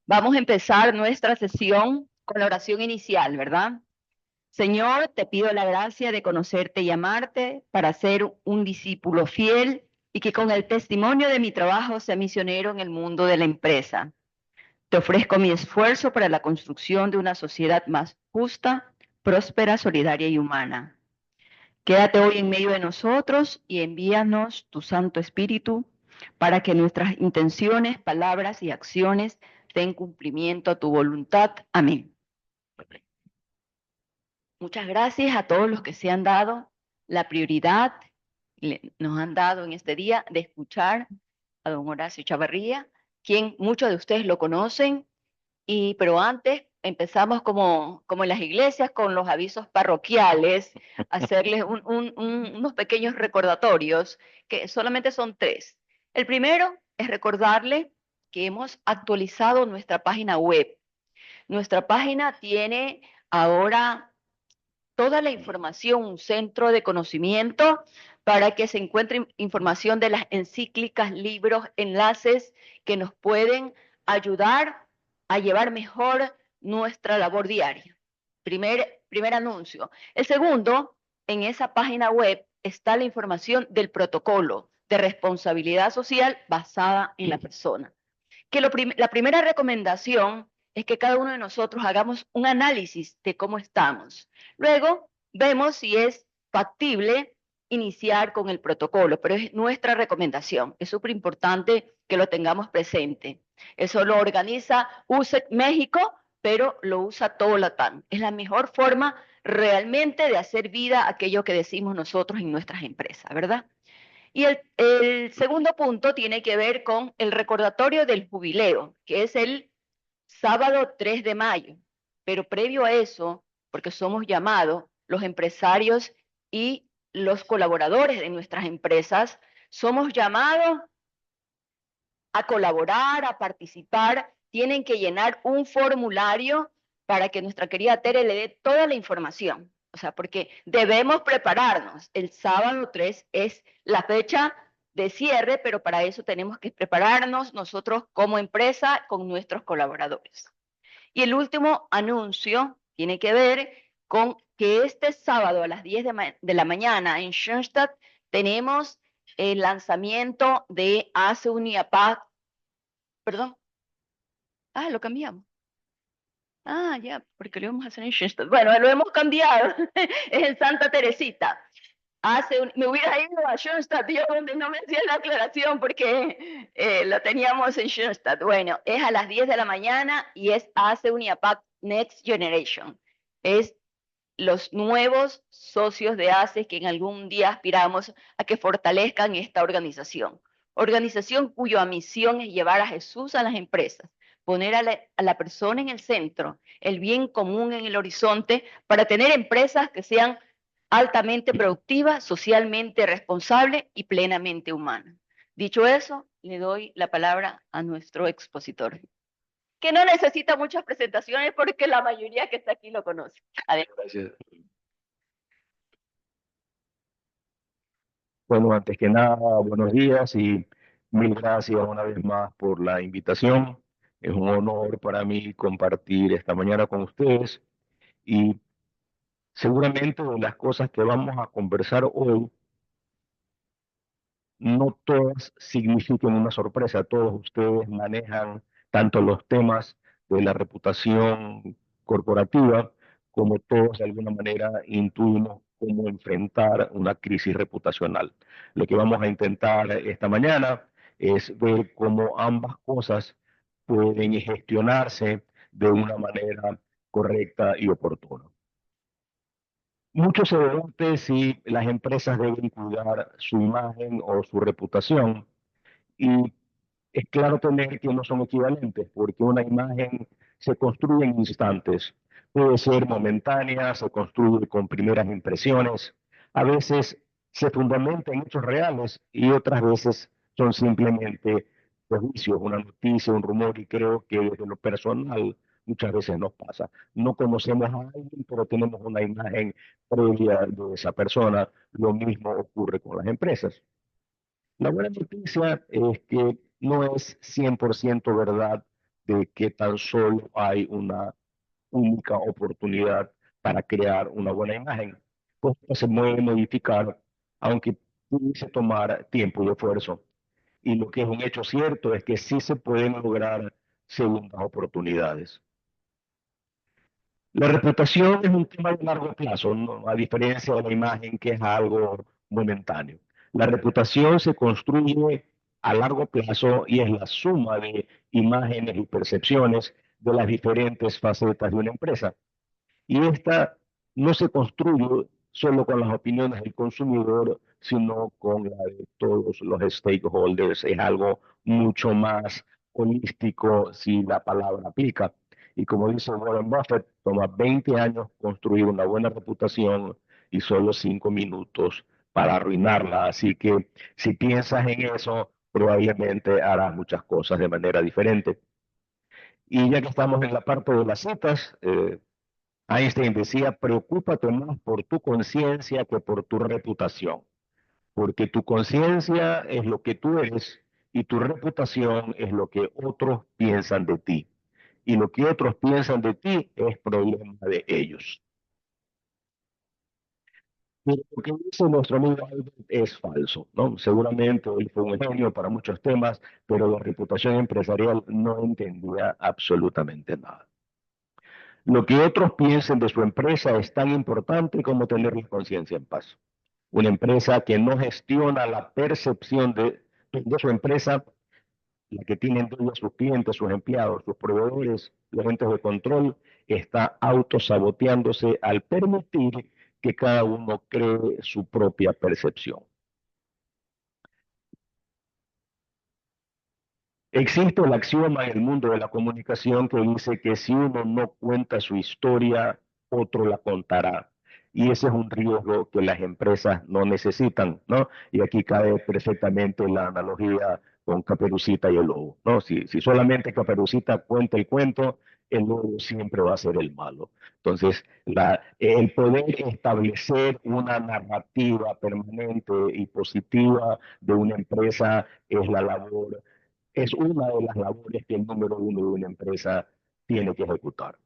Vamos a empezar nuestra sesión con la oración inicial, ¿verdad? Señor, te pido la gracia de conocerte y amarte para ser un discípulo fiel y que con el testimonio de mi trabajo sea misionero en el mundo de la empresa. Te ofrezco mi esfuerzo para la construcción de una sociedad más justa, próspera, solidaria y humana. Quédate hoy en medio de nosotros y envíanos tu Santo Espíritu para que nuestras intenciones, palabras y acciones den cumplimiento a tu voluntad. Amén. Muchas gracias a todos los que se han dado la prioridad, nos han dado en este día de escuchar a don Horacio Chavarría, quien muchos de ustedes lo conocen, pero antes empezamos como en las iglesias con los avisos parroquiales, hacerles unos pequeños recordatorios, que solamente son tres. El primero es recordarle que hemos actualizado nuestra página web. Nuestra página tiene ahora toda la información, un centro de conocimiento para que se encuentre información de las encíclicas, libros, enlaces que nos pueden ayudar a llevar mejor nuestra labor diaria. Primer anuncio. El segundo, en esa página web está la información del protocolo de responsabilidad social basada en la persona. La primera recomendación es que cada uno de nosotros hagamos un análisis de cómo estamos. Luego vemos si es factible iniciar con el protocolo, pero es nuestra recomendación. Es súper importante que lo tengamos presente. Eso lo organiza USEC México, pero lo usa todo Latam. Es la mejor forma realmente de hacer vida aquello que decimos nosotros en nuestras empresas, ¿verdad? Y el segundo punto tiene que ver con el recordatorio del jubileo, que es el sábado 3 de mayo. Pero previo a eso, porque somos llamados los empresarios y los colaboradores de nuestras empresas, somos llamados a colaborar, a participar, tienen que llenar un formulario para que nuestra querida Tere le dé toda la información. O sea, porque debemos prepararnos. El sábado 3 es la fecha de cierre, pero para eso tenemos que prepararnos nosotros como empresa con nuestros colaboradores. Y el último anuncio tiene que ver con que este sábado a las 10 de la mañana en Schoenstatt tenemos el lanzamiento de ACE Uniapac. Perdón. Lo cambiamos. Ya, porque lo íbamos a hacer en Schoenstatt. Bueno, lo hemos cambiado. Es en Santa Teresita. Me hubiera ido a Schoenstatt, yo donde no me hacía la aclaración porque lo teníamos en Schoenstatt. Bueno, es a las 10 de la mañana y es ACE Uniapac Next Generation. Es los nuevos socios de ACE que en algún día aspiramos a que fortalezcan esta organización. Organización cuya misión es llevar a Jesús a las empresas, poner a la persona en el centro, el bien común en el horizonte, para tener empresas que sean altamente productivas, socialmente responsables y plenamente humanas. Dicho eso, le doy la palabra a nuestro expositor, que no necesita muchas presentaciones porque la mayoría que está aquí lo conoce. Adelante. Gracias. Bueno, antes que nada, buenos días y mil gracias una vez más por la invitación. Es un honor para mí compartir esta mañana con ustedes y seguramente de las cosas que vamos a conversar hoy, no todas significan una sorpresa. Todos ustedes manejan tanto los temas de la reputación corporativa como todos de alguna manera intuimos cómo enfrentar una crisis reputacional. Lo que vamos a intentar esta mañana es ver cómo ambas cosas pueden gestionarse de una manera correcta y oportuna. Mucho se debate si las empresas deben cuidar su imagen o su reputación, y es claro tener que no son equivalentes, porque una imagen se construye en instantes, puede ser momentánea, se construye con primeras impresiones, a veces se fundamenta en hechos reales y otras veces son simplemente prejuicios, una noticia, un rumor, y creo que desde lo personal muchas veces nos pasa. No conocemos a alguien, pero tenemos una imagen previa de esa persona. Lo mismo ocurre con las empresas. La buena noticia es que no es 100% verdad de que tan solo hay una única oportunidad para crear una buena imagen. Pues se puede modificar, aunque pudiese tomar tiempo y esfuerzo. Y lo que es un hecho cierto es que sí se pueden lograr segundas oportunidades. La reputación es un tema de largo plazo, ¿no? A diferencia de la imagen, que es algo momentáneo. La reputación se construye a largo plazo y es la suma de imágenes y percepciones de las diferentes facetas de una empresa. Y esta no se construye solo con las opiniones del consumidor, sino con la de todos los stakeholders. Es algo mucho más holístico si la palabra aplica. Y como dice Warren Buffett, toma 20 años construir una buena reputación y solo 5 minutos para arruinarla. Así que si piensas en eso, probablemente harás muchas cosas de manera diferente. Y ya que estamos en la parte de las citas, Einstein decía, preocúpate más por tu conciencia que por tu reputación, porque tu conciencia es lo que tú eres y tu reputación es lo que otros piensan de ti. Y lo que otros piensan de ti es problema de ellos. Pero lo que dice nuestro amigo Albert es falso, ¿no? Seguramente él fue un genio para muchos temas, pero de reputación empresarial no entendía absolutamente nada. Lo que otros piensen de su empresa es tan importante como tener la conciencia en paz. Una empresa que no gestiona la percepción de su empresa, la que tiene en duda sus clientes, sus empleados, sus proveedores, los entes de control, está autosaboteándose al permitir que cada uno cree su propia percepción. Existe el axioma en el mundo de la comunicación que dice que si uno no cuenta su historia, otro la contará. Y ese es un riesgo que las empresas no necesitan, ¿no? Y aquí cabe perfectamente la analogía con Caperucita y el lobo, ¿no? Si solamente Caperucita cuenta el cuento, el lobo siempre va a ser el malo. Entonces, el poder establecer una narrativa permanente y positiva de una empresa es la labor, es una de las labores que el número uno de una empresa tiene que ejecutar.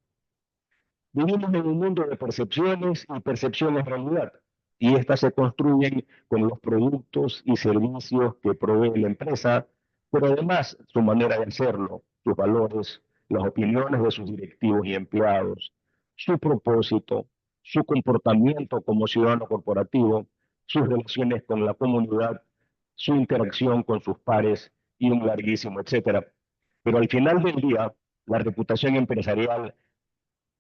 Vivimos en un mundo de percepciones y percepciones realidad, y estas se construyen con los productos y servicios que provee la empresa, pero además su manera de hacerlo, sus valores, las opiniones de sus directivos y empleados, su propósito, su comportamiento como ciudadano corporativo, sus relaciones con la comunidad, su interacción con sus pares y un larguísimo etcétera. Pero al final del día, la reputación empresarial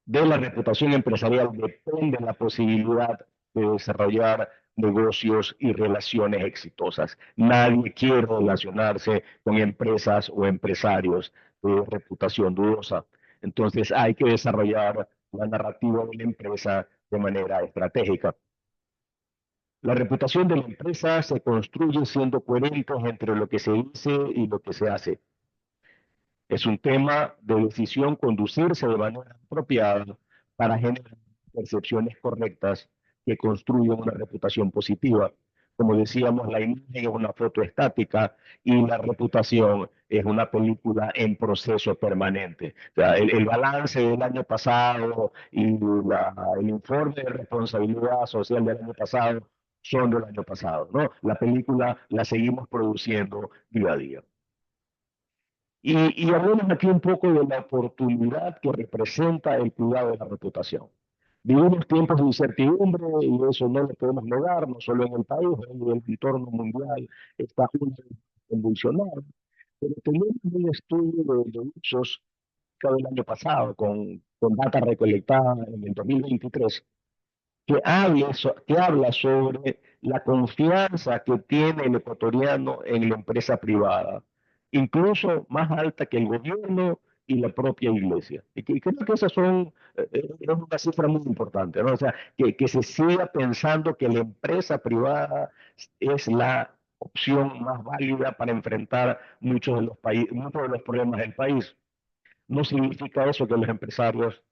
de la reputación empresarial depende la posibilidad de desarrollar negocios y relaciones exitosas. Nadie quiere relacionarse con empresas o empresarios de reputación dudosa. Entonces hay que desarrollar la narrativa de la empresa de manera estratégica. La reputación de la empresa se construye siendo coherentes entre lo que se dice y lo que se hace. Es un tema de decisión conducirse de manera apropiada para generar percepciones correctas que construyan una reputación positiva. Como decíamos, la imagen es una foto estática y la reputación es una película en proceso permanente. O sea, el balance del año pasado y el informe de responsabilidad social del año pasado son del año pasado, ¿no? La película la seguimos produciendo día a día. Y hablemos aquí un poco de la oportunidad que representa el cuidado de la reputación. Vivimos tiempos de incertidumbre y eso no lo podemos negar, no solo en el país, en el entorno mundial está convulsionado. Pero tenemos un estudio de usos del año pasado, con data recolectada en el 2023, que habla sobre la confianza que tiene el ecuatoriano en la empresa privada, incluso más alta que el gobierno y la propia iglesia. Y creo que esas es una cifra muy importante, ¿no? O sea, que se siga pensando que la empresa privada es la opción más válida para enfrentar muchos de los problemas del país. No significa eso que los empresarios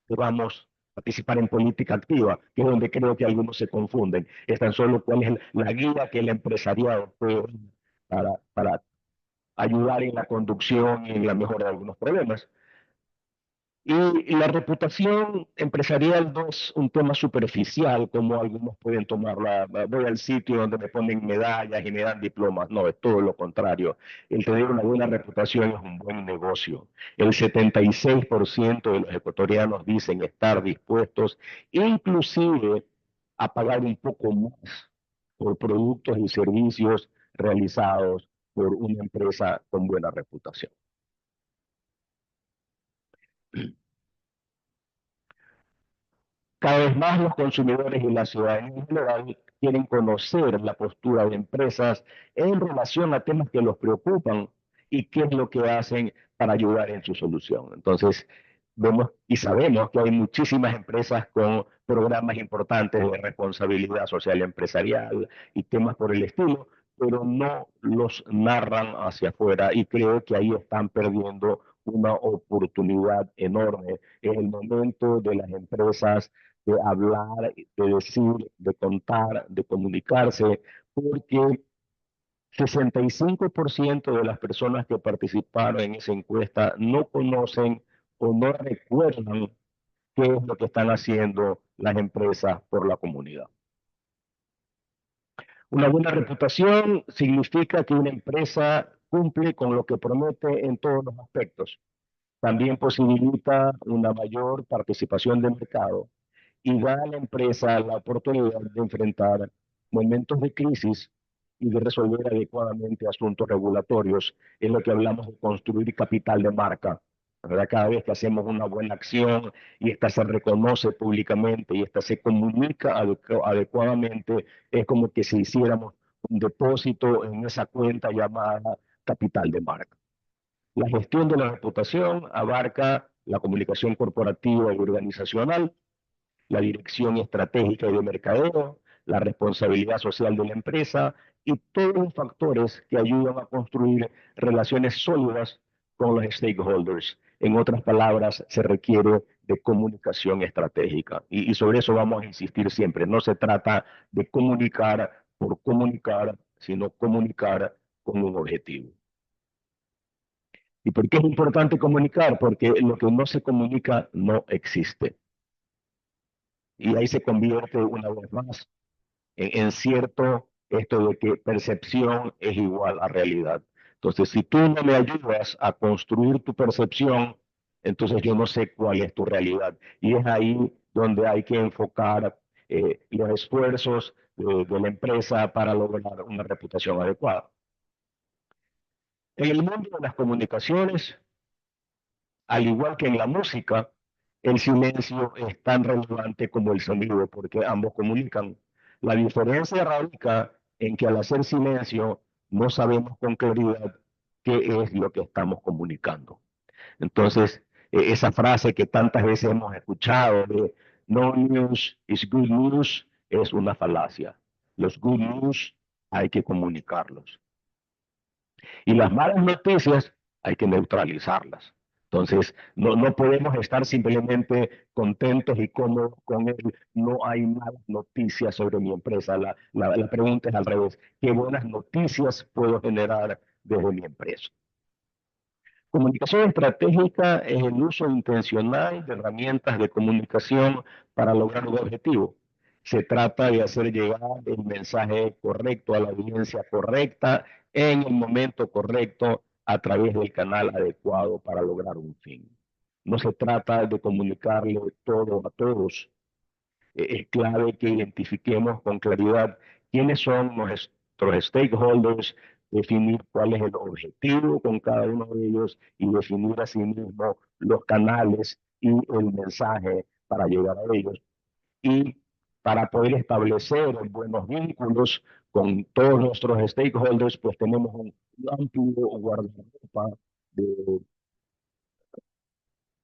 podamos participar en política activa, que es donde creo que algunos se confunden. Es tan solo cuál es la guía que el empresariado puede para ayudar en la conducción y en la mejora de algunos problemas. Y la reputación empresarial no es un tema superficial como algunos pueden tomarla. Voy al sitio donde me ponen medallas y me dan diplomas. No, es todo lo contrario. El tener una buena reputación es un buen negocio. El 76% de los ecuatorianos dicen estar dispuestos inclusive a pagar un poco más por productos y servicios realizados por una empresa con buena reputación. Cada vez más los consumidores y la ciudadanía en general quieren conocer la postura de empresas en relación a temas que los preocupan y qué es lo que hacen para ayudar en su solución. Entonces, vemos y sabemos que hay muchísimas empresas con programas importantes de responsabilidad social empresarial y temas por el estilo, pero no los narran hacia afuera y creo que ahí están perdiendo una oportunidad enorme en el momento de las empresas de hablar, de decir, de contar, de comunicarse, porque 65% de las personas que participaron en esa encuesta no conocen o no recuerdan qué es lo que están haciendo las empresas por la comunidad. Una buena reputación significa que una empresa cumple con lo que promete en todos los aspectos. También posibilita una mayor participación de mercado y da a la empresa la oportunidad de enfrentar momentos de crisis y de resolver adecuadamente asuntos regulatorios. Es lo que hablamos de construir capital de marca. ¿Verdad? Cada vez que hacemos una buena acción y esta se reconoce públicamente y esta se comunica adecuadamente, es como que si hiciéramos un depósito en esa cuenta llamada capital de marca. La gestión de la reputación abarca la comunicación corporativa y organizacional, la dirección estratégica y de mercadeo, la responsabilidad social de la empresa y todos los factores que ayudan a construir relaciones sólidas con los stakeholders. En otras palabras, se requiere de comunicación estratégica y sobre eso vamos a insistir siempre. No se trata de comunicar por comunicar, sino comunicar con un objetivo. ¿Y por qué es importante comunicar? Porque lo que no se comunica no existe. Y ahí se convierte una vez más en cierto esto de que percepción es igual a realidad. Entonces, si tú no me ayudas a construir tu percepción, entonces yo no sé cuál es tu realidad. Y es ahí donde hay que enfocar los esfuerzos de la empresa para lograr una reputación adecuada. En el mundo de las comunicaciones, al igual que en la música, el silencio es tan relevante como el sonido, porque ambos comunican. La diferencia radica en que al hacer silencio no sabemos con claridad qué es lo que estamos comunicando. Entonces, esa frase que tantas veces hemos escuchado de no news is good news es una falacia. Los good news hay que comunicarlos. Y las malas noticias hay que neutralizarlas. Entonces, no podemos estar simplemente contentos y cómodos con él. No hay malas noticias sobre mi empresa. La pregunta es al revés. ¿Qué buenas noticias puedo generar desde mi empresa? Comunicación estratégica es el uso intencional de herramientas de comunicación para lograr un objetivo. Se trata de hacer llegar el mensaje correcto a la audiencia correcta en el momento correcto a través del canal adecuado para lograr un fin. No se trata de comunicarle todo a todos. Es clave que identifiquemos con claridad quiénes son nuestros stakeholders, definir cuál es el objetivo con cada uno de ellos y definir asimismo los canales y el mensaje para llegar a ellos. Y para poder establecer buenos vínculos con todos nuestros stakeholders, pues tenemos un amplio guardarropa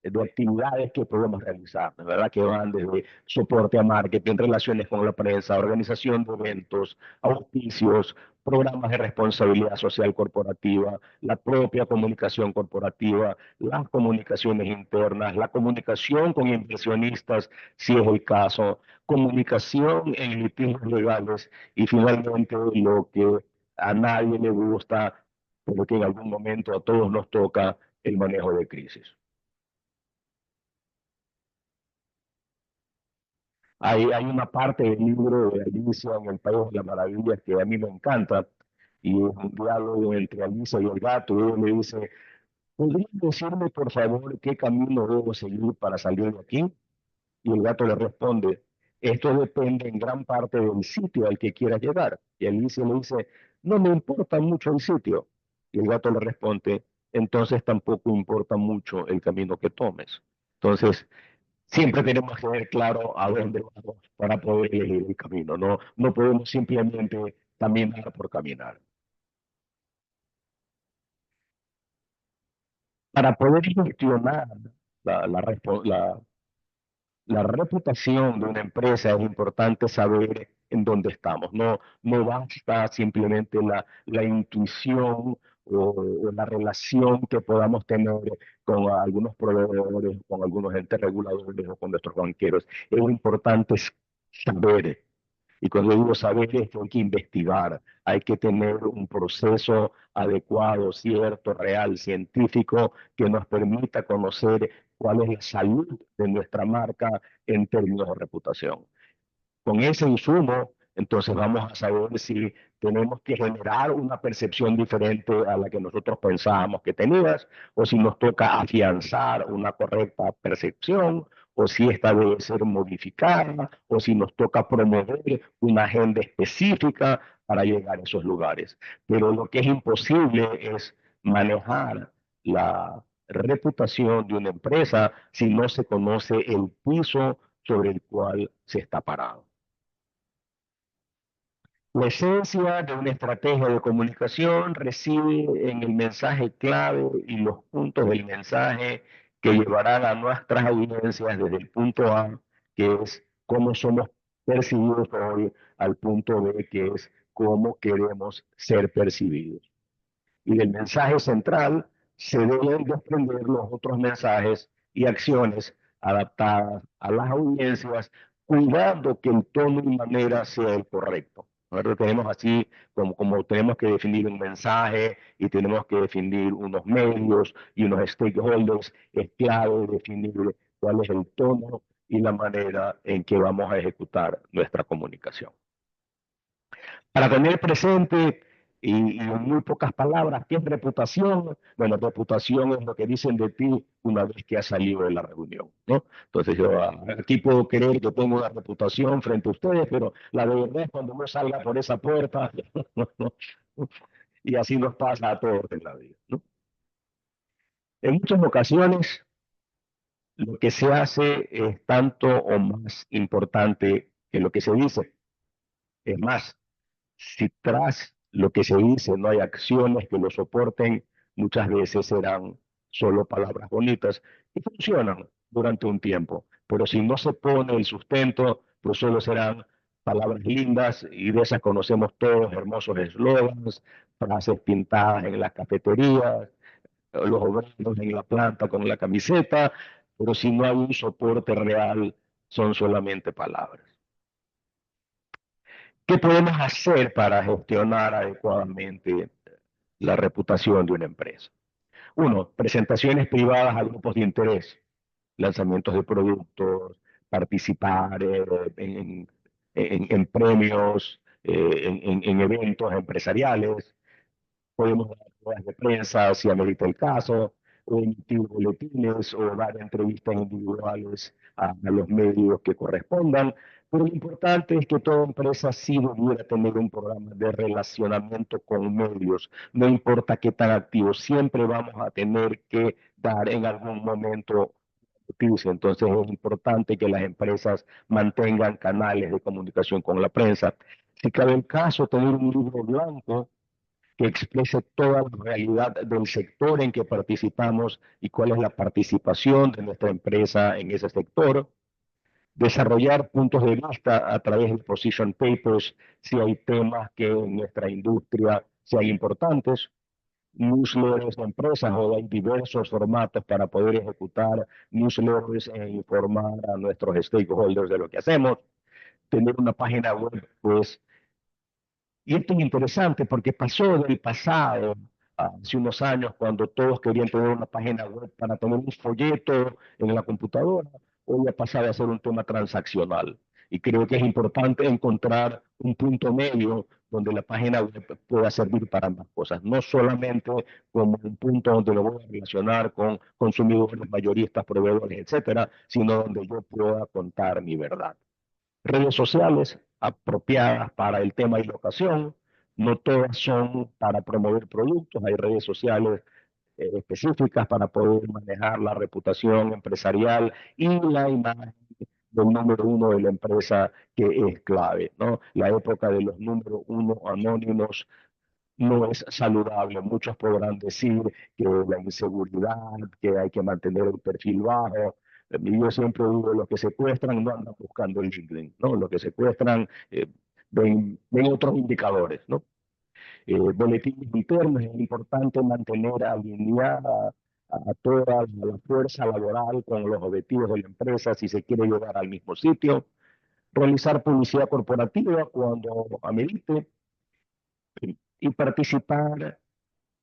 de actividades que podemos realizar, ¿verdad? Que van desde soporte a marketing, relaciones con la prensa, organización de eventos, auspicios, programas de responsabilidad social corporativa, la propia comunicación corporativa, las comunicaciones internas, la comunicación con inversionistas, si es el caso, comunicación en litigios legales y finalmente lo que a nadie le gusta, pero que en algún momento a todos nos toca el manejo de crisis. Hay una parte del libro de Alicia en el País de las Maravillas que a mí me encanta, y es un diálogo entre Alicia y el gato, y ella le dice, ¿podrías decirme, por favor, qué camino debo seguir para salir de aquí? Y el gato le responde, esto depende en gran parte del sitio al que quieras llegar. Y Alicia le dice, no me importa mucho el sitio. Y el gato le responde, entonces tampoco importa mucho el camino que tomes. Entonces, siempre tenemos que ver claro a dónde vamos para poder elegir el camino. No podemos simplemente caminar por caminar. Para poder gestionar la, la, respo- la la reputación de una empresa, es importante saber en dónde estamos. No basta simplemente la intuición o la relación que podamos tener con algunos proveedores, con algunos entes reguladores o con nuestros banqueros. Es importante saber. Y cuando digo saber es que hay que investigar, hay que tener un proceso adecuado, cierto, real, científico, que nos permita conocer cuál es la salud de nuestra marca en términos de reputación. Con ese insumo, entonces vamos a saber si tenemos que generar una percepción diferente a la que nosotros pensábamos que tenías, o si nos toca afianzar una correcta percepción, o si esta debe ser modificada, o si nos toca promover una agenda específica para llegar a esos lugares. Pero lo que es imposible es manejar la reputación de una empresa si no se conoce el piso sobre el cual se está parado. La esencia de una estrategia de comunicación reside en el mensaje clave y los puntos del mensaje que llevarán a nuestras audiencias desde el punto A, que es cómo somos percibidos hoy, al punto B, que es cómo queremos ser percibidos. Y del mensaje central se deben desprender los otros mensajes y acciones adaptadas a las audiencias, cuidando que el tono y manera sea el correcto. Nosotros tenemos así como tenemos que definir un mensaje y tenemos que definir unos medios y unos stakeholders, es clave definir cuál es el tono y la manera en que vamos a ejecutar nuestra comunicación. Para tener presente y en muy pocas palabras, ¿qué es reputación? Bueno, reputación es lo que dicen de ti una vez que has salido de la reunión, ¿no? Entonces yo aquí puedo creer que tengo una reputación frente a ustedes, pero la de verdad es cuando uno salga por esa puerta, y así nos pasa a todos en la vida, ¿no? En muchas ocasiones lo que se hace es tanto o más importante que lo que se dice. Es más, si tras lo que se dice no hay acciones que lo soporten, muchas veces serán solo palabras bonitas y funcionan durante un tiempo. Pero si no se pone el sustento, pues solo serán palabras lindas, y de esas conocemos todos, hermosos eslogans, frases pintadas en las cafeterías, los obreros en la planta con la camiseta, pero si no hay un soporte real, son solamente palabras. ¿Qué podemos hacer para gestionar adecuadamente la reputación de una empresa? Uno, presentaciones privadas a grupos de interés, lanzamientos de productos, participar en premios, en eventos empresariales. Podemos dar ruedas de prensa si amerita el caso, o emitir boletines, o dar entrevistas individuales a los medios que correspondan. Pero lo importante es que toda empresa sí debiera tener un programa de relacionamiento con medios. No importa qué tan activo, siempre vamos a tener que dar en algún momento noticia. Entonces es importante que las empresas mantengan canales de comunicación con la prensa. Si cabe el caso, tener un libro blanco que exprese toda la realidad del sector en que participamos y cuál es la participación de nuestra empresa en ese sector. Desarrollar puntos de vista a través de position papers si hay temas que en nuestra industria sean importantes. Newsletters de empresas, o hay diversos formatos para poder ejecutar newsletters e informar a nuestros stakeholders de lo que hacemos. Tener una página web, pues, y esto es interesante porque pasó del pasado hace unos años, cuando todos querían tener una página web para tener un folleto en la computadora, hoy ha pasado a ser un tema transaccional. Y creo que es importante encontrar un punto medio donde la página web pueda servir para ambas cosas, no solamente como un punto donde lo voy a relacionar con consumidores, mayoristas, proveedores, etcétera, sino donde yo pueda contar mi verdad. Redes sociales apropiadas para el tema y la ocasión, no todas son para promover productos, hay redes sociales específicas para poder manejar la reputación empresarial y la imagen del número uno de la empresa, que es clave, ¿no? La época de los número uno anónimos no es saludable. Muchos podrán decir que la inseguridad, que hay que mantener el perfil bajo. Yo siempre digo, los que secuestran no andan buscando el LinkedIn, ¿no? Los que secuestran ven otros indicadores, ¿no? Boletines internos, es importante mantener alineada a toda la fuerza laboral con los objetivos de la empresa si se quiere llegar al mismo sitio. Realizar publicidad corporativa cuando amerite y participar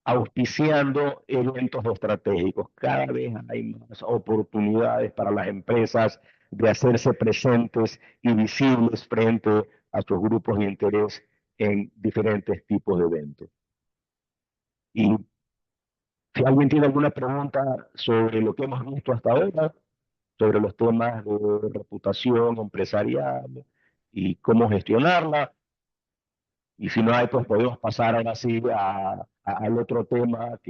auspiciando eventos estratégicos. Cada vez hay más oportunidades para las empresas de hacerse presentes y visibles frente a sus grupos de interés en diferentes tipos de eventos. Y si alguien tiene alguna pregunta sobre lo que hemos visto hasta ahora, sobre los temas de reputación empresarial y cómo gestionarla, y si no hay, pues podemos pasar ahora sí al otro tema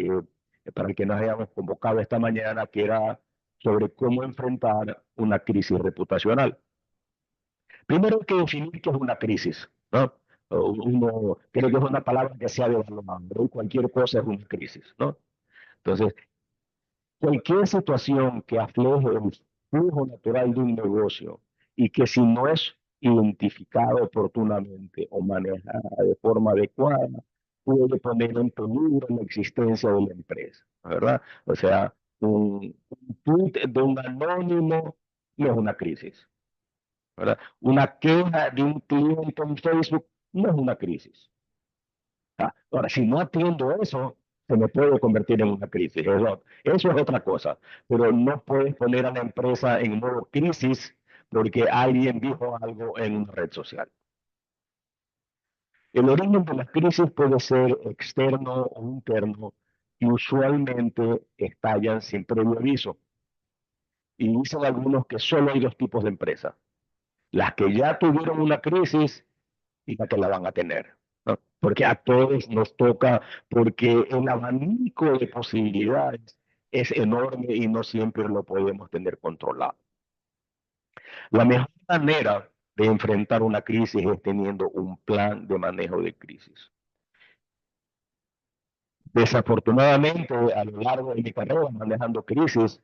para el que nos hayamos convocado esta mañana, que era sobre cómo enfrentar una crisis reputacional. Primero hay que definir qué es una crisis, ¿no? Uno, creo que es una palabra que se ha devaluado, ¿no? Cualquier cosa es una crisis, ¿no? Entonces, cualquier situación que afleje el flujo natural de un negocio y que si no es identificada oportunamente o manejada de forma adecuada, puede poner en peligro la existencia de la empresa, ¿verdad? O sea, un tweet de un anónimo no es una crisis, ¿verdad? Una queja de un cliente en Facebook no es una crisis. Ahora, si no atiendo eso, se me puede convertir en una crisis. Eso es otra cosa. Pero no puedes poner a la empresa en modo crisis porque alguien dijo algo en una red social. El origen de las crisis puede ser externo o interno y usualmente estallan sin previo aviso. Y dicen algunos que solo hay dos tipos de empresas: las que ya tuvieron una crisis y las que la van a tener, ¿no? Porque a todos nos toca, porque el abanico de posibilidades es enorme y no siempre lo podemos tener controlado. La mejor manera de enfrentar una crisis es teniendo un plan de manejo de crisis. Desafortunadamente, a lo largo de mi carrera manejando crisis,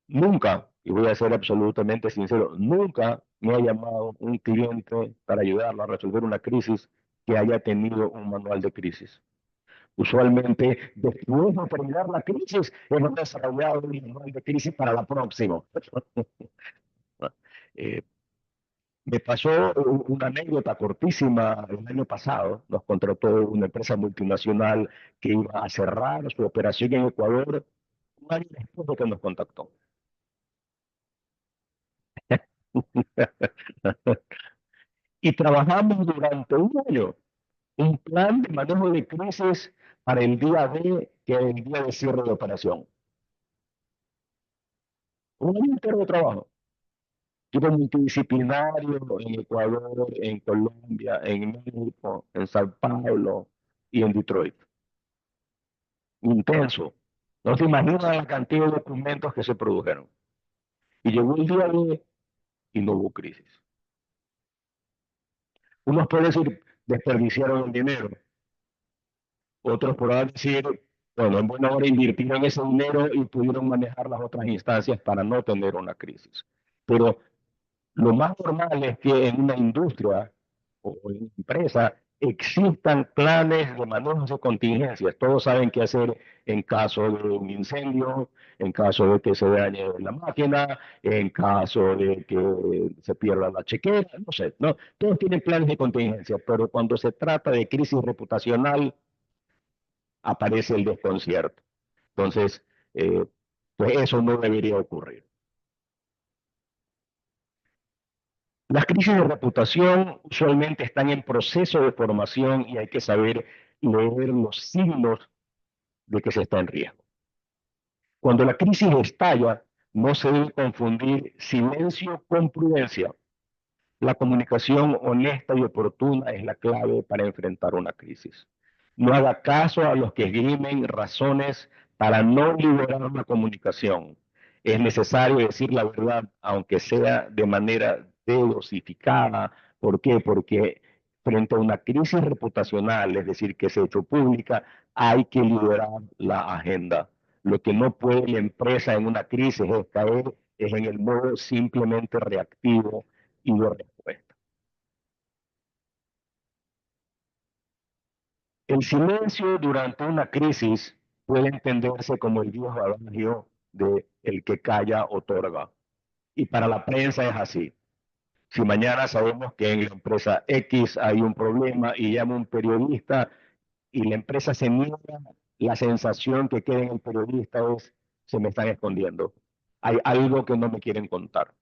nunca, y voy a ser absolutamente sincero, nunca me ha llamado un cliente para ayudarlo a resolver una crisis que haya tenido un manual de crisis. Usualmente, después de terminar la crisis, hemos desarrollado un manual de crisis para la próxima. Eh, Me pasó una anécdota cortísima el año pasado. Nos contrató una empresa multinacional que iba a cerrar su operación en Ecuador un año después de que nos contactó. Y trabajamos durante un año un plan de manejo de crisis para el día D, que es el día de cierre de operación. Un año entero de trabajo. Equipo multidisciplinario en Ecuador, en Colombia, en México, en Sao Paulo y en Detroit. Intenso. No se imaginan la cantidad de documentos que se produjeron. Y llegó el día de y no hubo crisis. Unos pueden decir, desperdiciaron el dinero. Otros podrán decir, bueno, en buena hora invirtieron ese dinero y pudieron manejar las otras instancias para no tener una crisis. Pero lo más normal es que en una industria o en una empresa existan planes de manejo de contingencias. Todos saben qué hacer en caso de un incendio, en caso de que se dañe la máquina, en caso de que se pierda la chequera, no sé, ¿no? Todos tienen planes de contingencia, pero cuando se trata de crisis reputacional, aparece el desconcierto. Entonces, pues eso no debería ocurrir. Las crisis de reputación usualmente están en proceso de formación y hay que saber leer los signos de que se está en riesgo. Cuando la crisis estalla, no se debe confundir silencio con prudencia. La comunicación honesta y oportuna es la clave para enfrentar una crisis. No haga caso a los que esgrimen razones para no liberar la comunicación. Es necesario decir la verdad, aunque sea de manera dosificada. ¿Por qué? Porque frente a una crisis reputacional, es decir, que se ha hecho pública, hay que liberar la agenda. Lo que no puede la empresa en una crisis es caer en el modo simplemente reactivo y de respuesta. El silencio durante una crisis puede entenderse como el viejo adagio de el que calla otorga. Y para la prensa es así. Si mañana sabemos que en la empresa X hay un problema y llama un periodista y la empresa se niega, la sensación que queda en el periodista es, se me están escondiendo. Hay algo que no me quieren contar.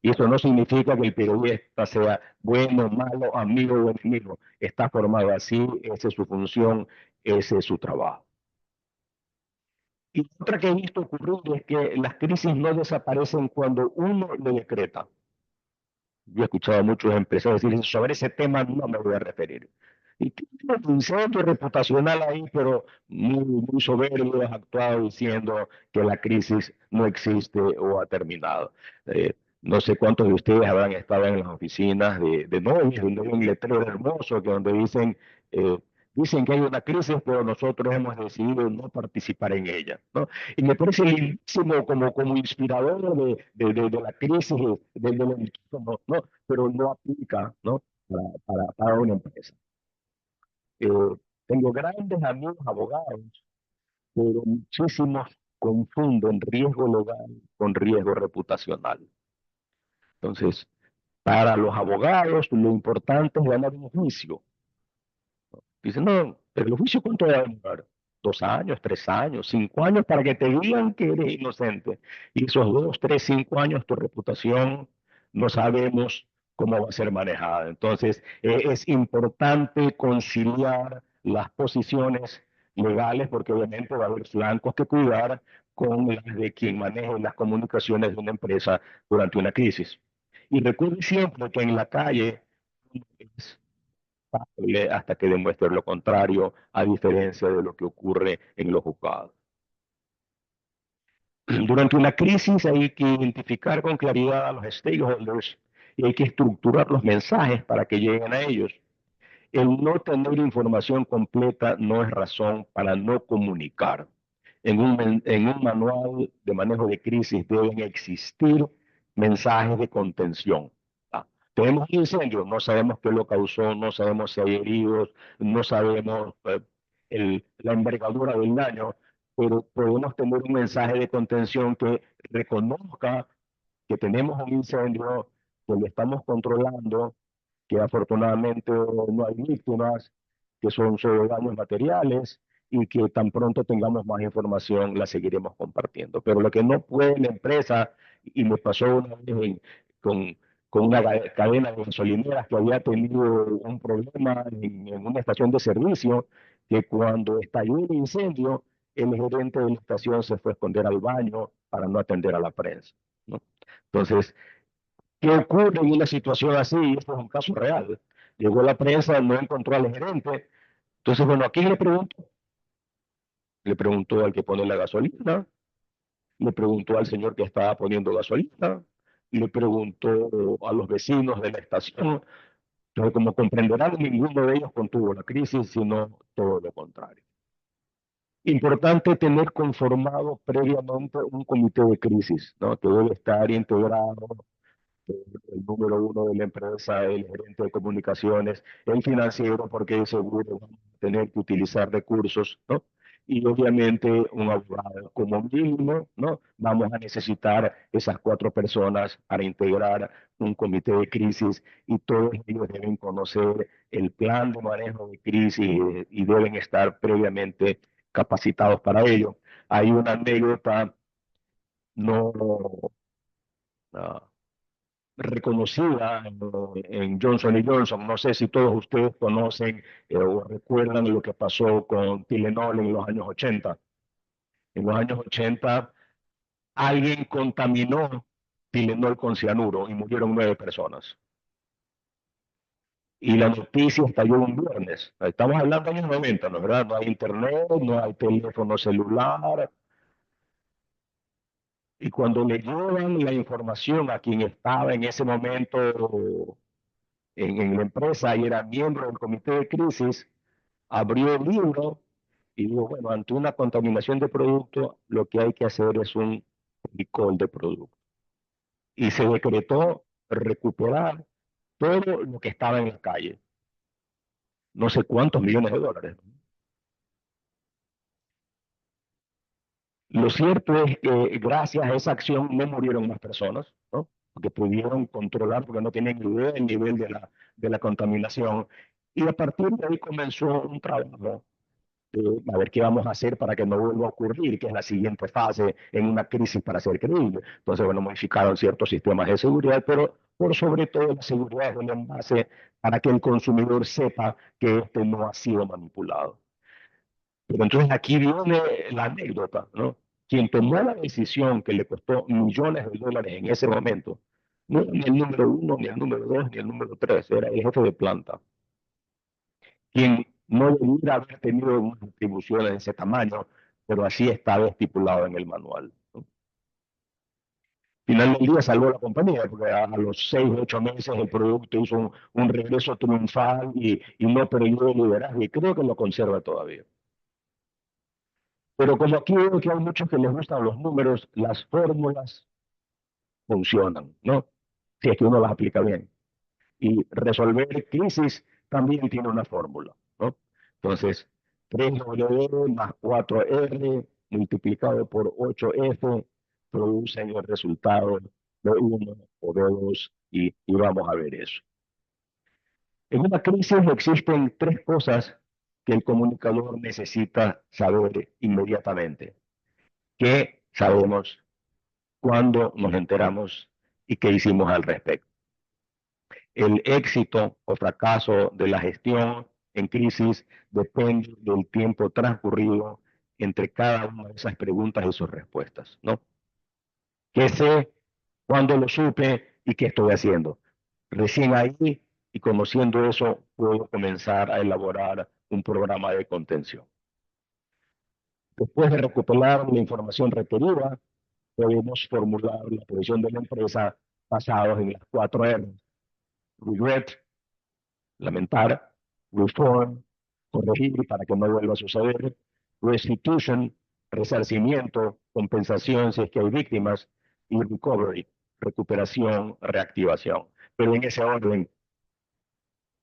Y eso no significa que el periodista sea bueno, malo, amigo o enemigo. Está formado así, esa es su función, ese es su trabajo. Y otra que he visto ocurrir es que las crisis no desaparecen cuando uno lo decreta. Yo he escuchado a muchos empresarios decir, sobre ese tema no me voy a referir. Y tiene un incendio reputacional ahí, pero muy soberbio, has actuado diciendo que la crisis no existe o ha terminado. No sé cuántos de ustedes habrán estado en las oficinas de Novis, donde hay un letrero hermoso que donde eh, dicen que hay una crisis, pero nosotros hemos decidido no participar en ella, ¿no? Y me parece lindísimo como inspirador de la crisis del entorno, ¿no? Pero no aplica, ¿no? Para una empresa. Eh, Tengo grandes amigos abogados, pero muchísimos confunden riesgo legal con riesgo reputacional. Entonces, para los abogados, lo importante es ganar un juicio. Dicen, no, pero el juicio ¿cuánto va a demorar? 2 años, 3 años, 5 años para que te digan que eres inocente. Y esos 2, 3, 5 años tu reputación no sabemos cómo va a ser manejada. Entonces, es importante conciliar las posiciones legales porque obviamente va a haber flancos que cuidar con las de quien maneje las comunicaciones de una empresa durante una crisis. Y recuerde siempre que en la calle es hasta que demuestre lo contrario, a diferencia de lo que ocurre en los juzgados. Durante una crisis hay que identificar con claridad a los stakeholders y hay que estructurar los mensajes para que lleguen a ellos. El no tener información completa no es razón para no comunicar. En un manual de manejo de crisis deben existir mensajes de contención. Ah, tenemos un incendio, no sabemos qué lo causó, no sabemos si hay heridos, no sabemos la envergadura del daño, pero podemos tener un mensaje de contención que reconozca que tenemos un incendio, que lo estamos controlando, que afortunadamente no hay víctimas, que son solo daños materiales y que tan pronto tengamos más información la seguiremos compartiendo. Pero lo que no puede la empresa, y me pasó una vez con una cadena de gasolineras que había tenido un problema en una estación de servicio, que cuando estalló el incendio, el gerente de la estación se fue a esconder al baño para no atender a la prensa, ¿no? Entonces, ¿qué ocurre en una situación así? Esto es un caso real. Llegó la prensa, no encontró al gerente. Entonces, bueno, ¿a quién le preguntó? Le preguntó al que pone la gasolina, le preguntó al señor que estaba poniendo gasolina, le preguntó a los vecinos de la estación. Entonces, como comprenderán, ninguno de ellos contuvo la crisis, sino todo lo contrario. Importante tener conformado previamente un comité de crisis, ¿no? Que debe estar integrado el número uno de la empresa, el gerente de comunicaciones, el financiero, porque seguro vamos a tener que utilizar recursos, ¿no? Y obviamente un abogado como mínimo, ¿no? Vamos a necesitar esas 4 personas para integrar un comité de crisis y todos ellos deben conocer el plan de manejo de crisis y deben estar previamente capacitados para ello. Hay una anécdota no ah, reconocida en Johnson y Johnson. No sé si todos ustedes conocen o recuerdan lo que pasó con Tylenol en los años 80. En los años 80 alguien contaminó Tylenol con cianuro y murieron 9 personas. Y la noticia estalló un viernes. Estamos hablando de años 90, ¿no es verdad? No hay internet, no hay teléfono celular. Y cuando le llevan la información a quien estaba en ese momento en la empresa y era miembro del comité de crisis, abrió el libro y dijo, bueno, ante una contaminación de producto, lo que hay que hacer es un recall de producto. Y se decretó recuperar todo lo que estaba en la calle. No sé cuántos millones de dólares. Lo cierto es que gracias a esa acción no murieron más personas, ¿no? Porque pudieron controlar, porque no tienen idea del nivel de la contaminación. Y a partir de ahí comenzó un trabajo a ver qué vamos a hacer para que no vuelva a ocurrir, que es la siguiente fase en una crisis para ser creíble. Entonces, bueno, modificaron ciertos sistemas de seguridad, pero por sobre todo la seguridad es un envase para que el consumidor sepa que este no ha sido manipulado. Pero entonces aquí viene la anécdota, ¿no? Quien tomó la decisión que le costó millones de dólares en ese momento, no era ni el número uno, ni el número dos, ni el número tres, era el jefe de planta, quien no debiera haber tenido unas distribuciones de ese tamaño, pero así estaba estipulado en el manual, ¿no? Final del día salvó la compañía, porque a los 6 u 8 meses el producto hizo un regreso triunfal y no perdió el liderazgo, y creo que lo conserva todavía. Pero como aquí veo que hay muchos que les gustan los números, las fórmulas funcionan, ¿no? Si es que uno las aplica bien. Y resolver crisis también tiene una fórmula, ¿no? Entonces, 3W más 4R multiplicado por 8F producen el resultado de 1 o de 2 y vamos a ver eso. En una crisis existen 3 cosas que el comunicador necesita saber inmediatamente. ¿Qué sabemos? ¿Cuándo nos enteramos? ¿Y qué hicimos al respecto? El éxito o fracaso de la gestión en crisis depende del tiempo transcurrido entre cada una de esas preguntas y sus respuestas, ¿no? ¿Qué sé? ¿Cuándo lo supe? ¿Y qué estoy haciendo? Recién ahí y conociendo eso, puedo comenzar a elaborar un programa de contención. Después de recopilar la información requerida, podemos formular la posición de la empresa basados en las 4R: regret, lamentar; reform, corregir para que no vuelva a suceder; restitution, resarcimiento, compensación si es que hay víctimas; y recovery, recuperación, reactivación. Pero en ese orden,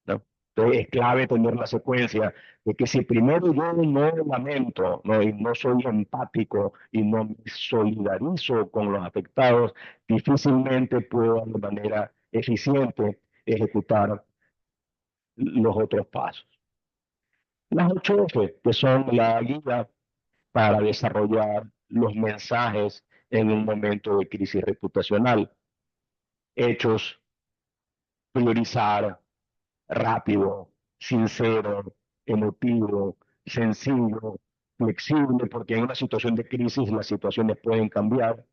¿no? Entonces es clave tener la secuencia de que si primero yo no lamento, ¿no? Y no soy empático y no me solidarizo con los afectados, difícilmente puedo de manera eficiente ejecutar los otros pasos. Las 8F, que son la guía para desarrollar los mensajes en un momento de crisis reputacional: hechos, priorizar, rápido, sincero, emotivo, sencillo, flexible, porque en una situación de crisis las situaciones pueden cambiar;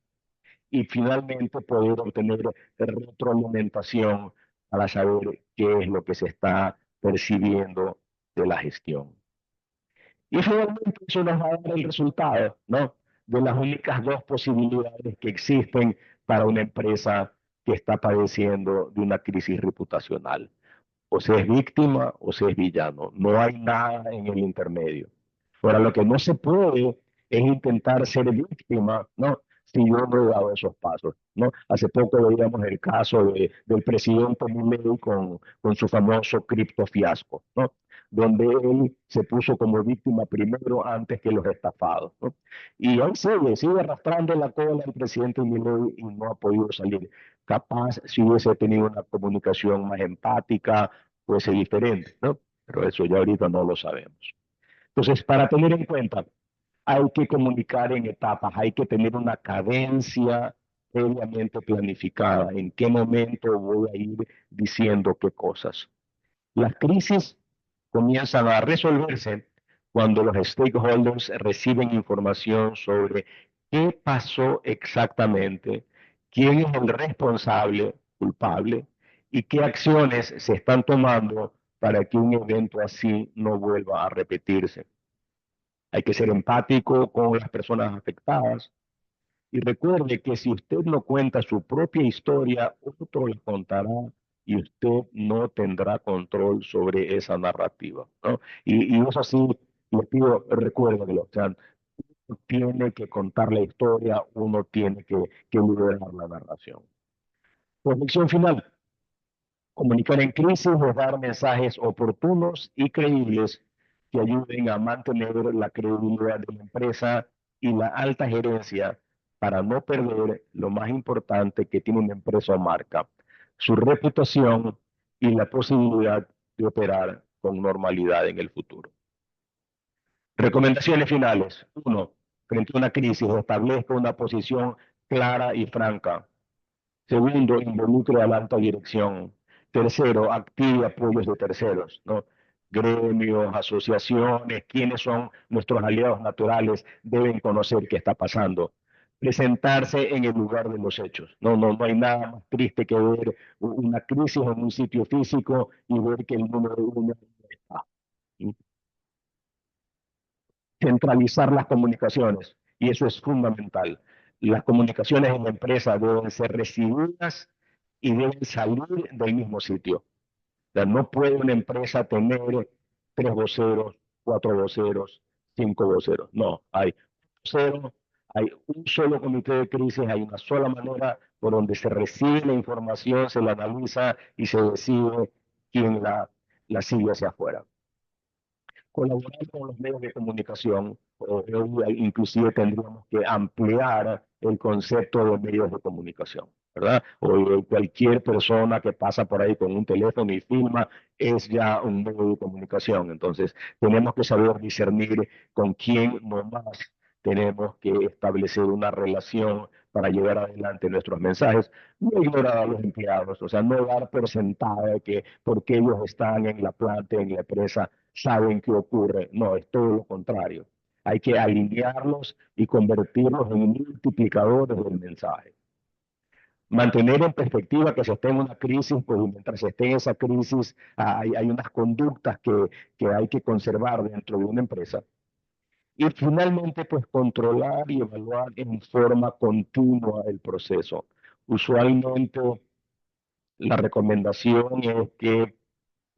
y finalmente poder obtener retroalimentación para saber qué es lo que se está percibiendo de la gestión. Y finalmente eso nos va a dar el resultado, ¿no? De las únicas 2 posibilidades que existen para una empresa que está padeciendo de una crisis reputacional: o se es víctima o se es villano. No hay nada en el intermedio. Ahora, lo que no se puede es intentar ser víctima, ¿no? Si yo no he dado esos pasos, ¿no? Hace poco veíamos el caso del presidente Milei con su famoso criptofiasco, ¿no? Donde él se puso como víctima primero antes que los estafados, ¿no? Y hoy sigue arrastrando la cola el presidente Milei y no ha podido salir. Capaz si hubiese tenido una comunicación más empática, fuese diferente, ¿no? Pero eso ya ahorita no lo sabemos. Entonces, para tener en cuenta, hay que comunicar en etapas, hay que tener una cadencia previamente planificada, en qué momento voy a ir diciendo qué cosas. Las crisis comienzan a resolverse cuando los stakeholders reciben información sobre qué pasó exactamente, quién es el responsable, culpable, y qué acciones se están tomando para que un evento así no vuelva a repetirse. Hay que ser empático con las personas afectadas y recuerde que si usted no cuenta su propia historia, otro la contará y usted no tendrá control sobre esa narrativa, ¿no? Y eso sí, les pido, recuérdenlo, o sea, uno tiene que contar la historia, uno tiene que liderar la narración. Reflexión final. Comunicar en crisis es dar mensajes oportunos y creíbles que ayuden a mantener la credibilidad de la empresa y la alta gerencia para no perder lo más importante que tiene una empresa o marca, su reputación y la posibilidad de operar con normalidad en el futuro. Recomendaciones finales. 1. Frente a una crisis, establezca una posición clara y franca. Segundo, involucre a la alta dirección. Tercero, active apoyos de terceros, ¿no? Gremios, asociaciones, quienes son nuestros aliados naturales, deben conocer qué está pasando. Presentarse en el lugar de los hechos. No hay nada más triste que ver una crisis en un sitio físico y ver que el número uno no está. Centralizar las comunicaciones, y eso es fundamental. Las comunicaciones en la empresa deben ser recibidas y deben salir del mismo sitio. O sea, no puede una empresa tener 3 voceros, 4 voceros, 5 voceros. No, hay cero, hay un solo comité de crisis, hay una sola manera por donde se recibe la información, se la analiza y se decide quién la sigue hacia afuera. Colaborar con los medios de comunicación, inclusive tendríamos que ampliar el concepto de medios de comunicación, ¿verdad? O cualquier persona que pasa por ahí con un teléfono y filma es ya un medio de comunicación. Entonces, tenemos que saber discernir con quién nomás tenemos que establecer una relación para llevar adelante nuestros mensajes, no ignorar a los empleados, o sea, no dar por sentado que porque ellos están en la planta, en la empresa, saben qué ocurre. No, es todo lo contrario. Hay que alinearlos y convertirlos en multiplicadores del mensaje. Mantener en perspectiva que se esté en una crisis, pues mientras se esté en esa crisis hay unas conductas que hay que conservar dentro de una empresa. Y finalmente, pues controlar y evaluar en forma continua el proceso. Usualmente la recomendación es que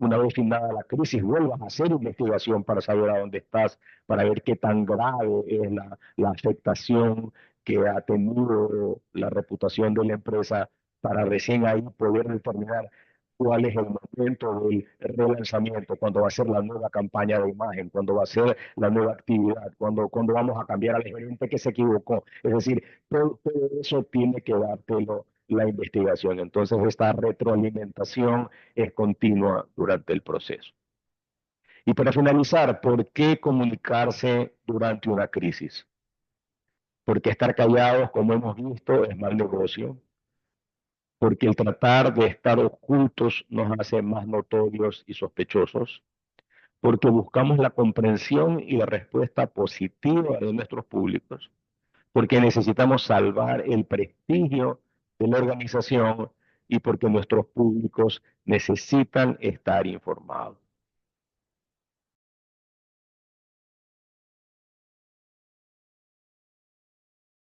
una vez finada la crisis, vuelvas a hacer investigación para saber a dónde estás, para ver qué tan grave es la afectación que ha tenido la reputación de la empresa, para recién ahí poder determinar cuál es el momento del relanzamiento, cuándo va a ser la nueva campaña de imagen, cuándo va a ser la nueva actividad, cuándo vamos a cambiar al gerente que se equivocó. Es decir, todo eso tiene que dártelo la investigación. Entonces, esta retroalimentación es continua durante el proceso. Y para finalizar, ¿por qué comunicarse durante una crisis? Porque estar callados, como hemos visto, es mal negocio. Porque el tratar de estar ocultos nos hace más notorios y sospechosos. Porque buscamos la comprensión y la respuesta positiva de nuestros públicos. Porque necesitamos salvar el prestigio de la organización y porque nuestros públicos necesitan estar informados.